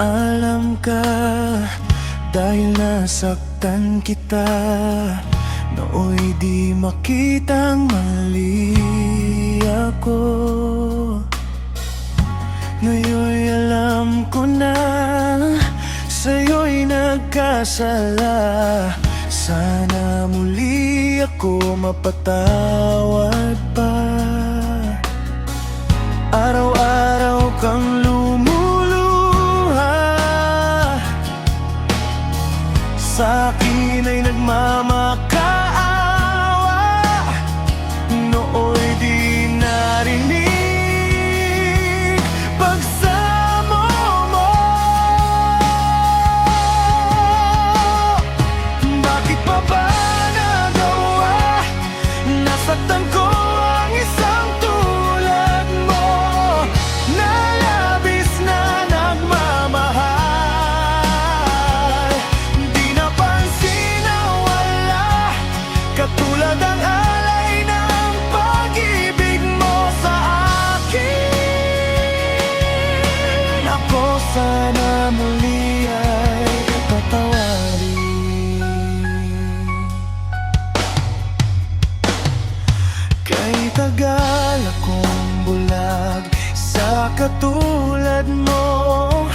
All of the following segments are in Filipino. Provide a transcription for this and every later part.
Alam ka, dahil nasaktan kita, nooy di makitang mali ako. Ngayon'y alam ko na, sa'yo'y nagkasala. Sana muli ako mapatawad pa. Araw-araw kang lumuluha, sa'kin ay nagmamakaawa. Nooy di narinig pagsamo mo. Bakit pa ba nagawa? Nasaktan ko ang isang tulad mo, na labis na nagmamahal. Di napansin na wala, katulad ang alay ng pag-ibig mo sa akin. Ako sana muli ay patawarin. Kay tagal akong bulag sa katulad mo,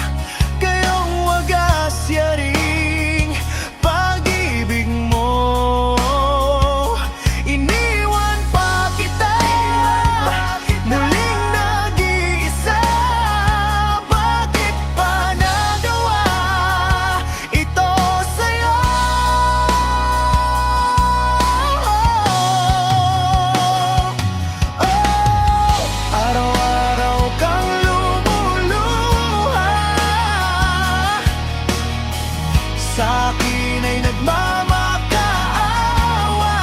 kayong wagas yaring pag-ibig mo. Iniwan pa kita, muling nag-iisa. Bakit pa nagawa ito sa'yo? Araw-araw kang lumuluha, sa'kin ay nagmamakaawa.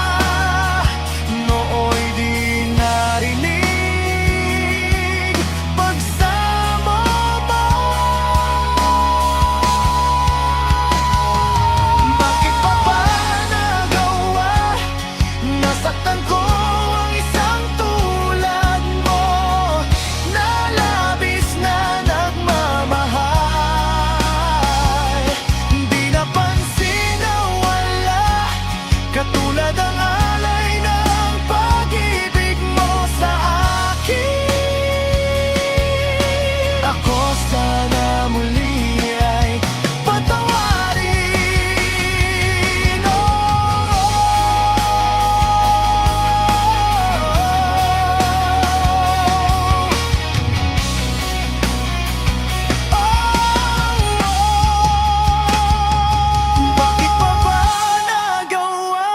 Nooy di narinig pagsamo mo. Bakit pa ba nagawa? Nasaktan ko ang isang tulad mo, na labis na nagmamahal. Di napansin na wala, katulad ang alay ng pag-ibig mo sa akin. Ako sana muli ay patawarin. Bakit pa ba nagawa?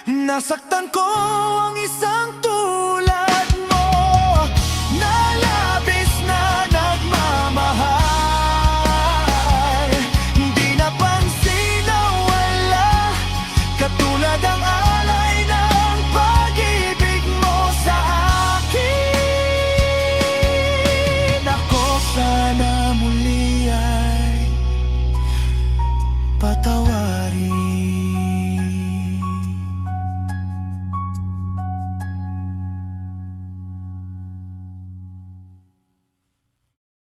Nasaktan ko ang isang